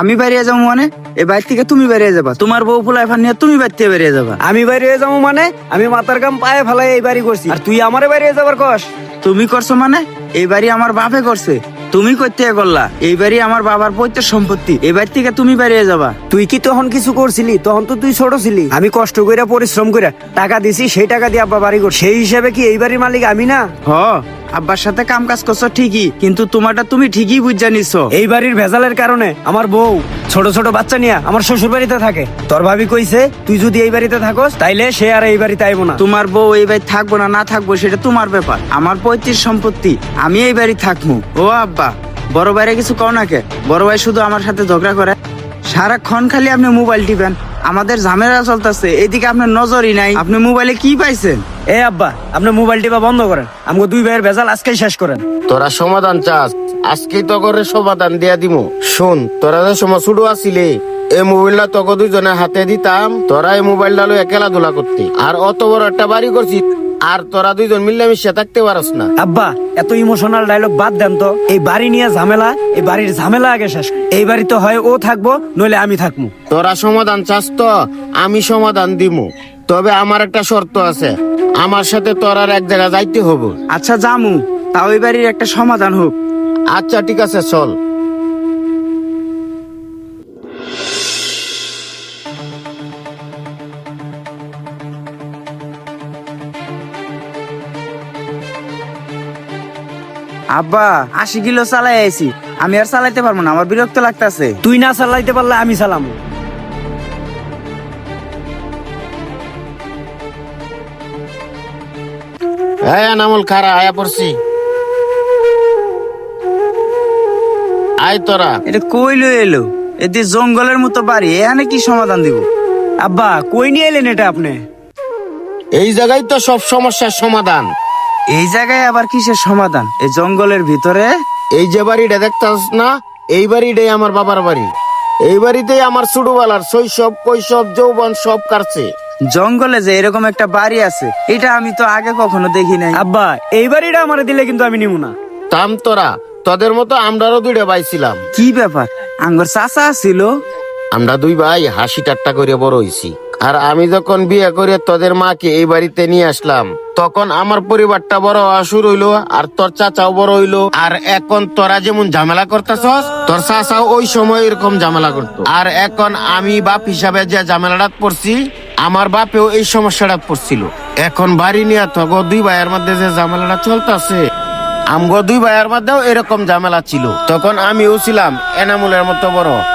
আমি বেরিয়ে যাবো মানে এই বাড়ি থেকে তুমি বেরিয়ে যাবা, তোমার বউ ফুলাই ফান নিয়ে তুমি বাড়ি থেকে বেরিয়ে যাবা। আমি বাইরে যাবো মানে আমি মাথার কাম পায়ে ফেলাই এই বাড়ি করছি, আর তুই আমারে বাইরে যাবার কস? তুমি করছো মানে এই বাড়ি আমার বাপে করছে, তুমি করতে করলা। এই বাড়ি আমার বাবার পৈতৃক সম্পত্তি, এই বাড়ি থেকে তুমি বেরিয়ে যাবা। তুই কি তখন কিছু করছিলি? তখন তো তুই ছোট ছিলি। আমি কষ্ট করে পরিশ্রম করে টাকা দিছি, সেই টাকা দিয়ে আব্বা বাড়ি কর, সেই হিসাবে কি এই বাড়ির মালিক আমি না? হ, আব্বার সাথে কাম কাজ করছো ঠিকই, কিন্তু তোমারটা তুমি ঠিকই বুঝা নিছো। এই বাড়ির ভেজালের কারণে আমার বউ ছোট ছোট বাচ্চা নিয়ে আমার শ্বশুর বাড়িতে থাকে। তোর ভাবি কইছে তুই যদি এই বাড়িতে থাকস তাইলে সে আর এই বাড়িতে আইবো না। তোমার বউ এই বাড়ি থাকবো না না থাকবো সেটা তোমার ব্যাপার, আমার পৈতৃক সম্পত্তি, আমি এই বাড়ি থাকবো। ও আব্বা, বড় ভাইরে কিছু কও না কে? বড় ভাই শুধু আমার সাথে ঝগড়া করে, সারাক্ষণ খালি আপনি মোবাইল টিপেন, আমাদের ঝামেলা চলতেছে, এদিকে আপনার নজরই নাই। আপনি মোবাইলে কি পাইছেন? এ আব্বা, আপনি মোবাইল টিপা বন্ধ করেন, আমাকে দুই ভাইয়ের ভেজাল আজকেই শেষ করেন। তোরা সমাধান চাস, আজকেই তো করে সমাধান দিয়া দিমু। শোন, তোরা যে সময় শুরু আসিলে এই মোবাইলটা তোকে দুজনে হাতে দিতাম, তোরা এই মোবাইলটা লইয়া খেলাধুলা করতে, আর অত বড় একটা বাড়ি করছি, আর তোরা দুইজন মিলেমিশে থাকতে পারস না। আব্বা, এত ইমোশনাল ডায়লগ বাদ দেন তো। এই বাড়ি নিয়ে ঝামেলা, এই বাড়ির ঝামেলা আগে শেষ। এই বাড়িতে হয় ও থাকবো, নইলে আমি থাকবো। তোরা সমাধান চাস তো আমি সমাধান দিমু, তবে আমার একটা শর্ত আছে, আমার সাথে তোর আর এক জায়গায় যাইতে হবে। আচ্ছা জামু, তাও এই বাড়ির একটা সমাধান হোক। আচ্ছা ঠিক আছে, চল। আব্বা 80 কিলো চালাই আইছি, আমি আর চালাইতে পারবো না, আমার বিরক্ত লাগতেছে। তুই না চালাইতে পারলে আমি চালামু। হ্যাঁ নামল খারা আয়া পড়ছি, আয় তোরা। এটা কই লই এলো? এতে জঙ্গলের মতো বাড়ি, এখানে কি সমাধান দিব? আব্বা, কই নিয়ে এলেন এটা আপনি? এই জায়গায় তো সব সমস্যার সমাধান। এই জায়গায় আবার কিসের সমাধান? এই জঙ্গলের ভিতরে? এই যে বাড়িটা দেখতাস না, এই বাড়িটাই আমার বাবার বাড়ি। এই বাড়িতেই আমার ছোটবেলার শৈশব কৈশব যৌবন সব কাটছে। জঙ্গলে যে এরকম একটা বাড়ি আছে, এটা আমি তো আগে কখনো দেখি নাই। আব্বা, এই বাড়িটা আমারে দিলে কিন্তু আমি নিব না। থাম তোরা, তোদের মতো আমরাও দুইটা ভাই ছিলাম। কি ব্যাপার? আঙ্গর চাচা ছিল? আমরা দুই ভাই হাসি ঠাট্টা করে বড় হইছি, আর আমি যখন বিয়ে করে তোদের মাকে এই বাড়িতে নিয়ে আসলাম, তখন আমার পরিবারটা বড় হওয়া শুরু হইলো, আর তোর চাচাও বড় হইলো। আর এখন তোরা যেমন ঝামেলা করতেছস, তোর চাচাও ওই সময় এরকম ঝামেলা করতো। আর এখন আমি বাপ হিসাবে যে ঝামেলাটা পড়ছি, আমার বাপেও এই সমস্যাটা পড়ছিল। এখন বাড়ি নিয়ে তগো দুই ভাইয়ের মধ্যে যে ঝামেলাটা চলতেছে, আমগো দুই ভাইয়ের মধ্যেও এরকম ঝামেলা ছিল। তখন আমিও ছিলাম এনামুলের মতো বড়।